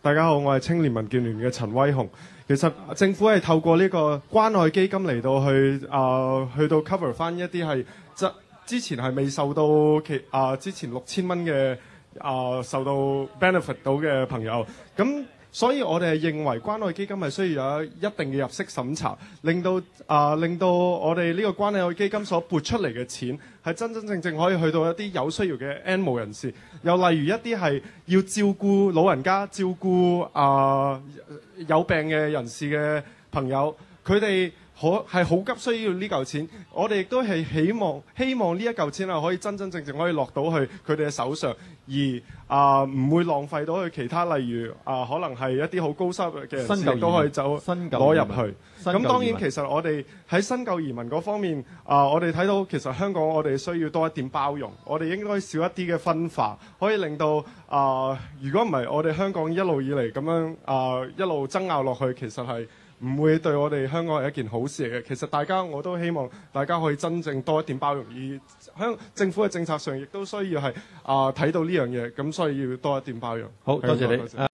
大家好，我係青年民建聯嘅陳威雄。其實政府係透過呢個關愛基金嚟到去到 cover 翻一啲係之前係未受到之前6000蚊嘅受到 benefit 到嘅朋友。咁所以我哋係認為關愛基金係需要有一定嘅入息審查，令到我哋呢個關愛基金所撥出嚟嘅錢係真真正可以去到一啲有需要嘅 N 無人士，又例如一啲係要照顧老人家、照顧有病嘅人士嘅朋友，佢哋係好急需要呢嚿錢，我哋亦都係希望呢一嚿錢係可以真真正正可以落到去佢哋嘅手上，而唔會浪費到去其他，例如可能係一啲好高收入嘅人士都可以攞入去。咁當然其實我哋喺新舊移民嗰方面，我哋睇到其實香港我哋需要多一點包容，我哋應該少一啲嘅分化，可以令到如果唔係我哋香港一路以嚟咁樣一路爭拗落去，其實係唔會對我哋香港係一件好事嚟嘅。其實我都希望大家可以真正多一點包容，而政府嘅政策上亦都需要係睇到呢樣嘢，咁所以要多一點包容。好，多謝你。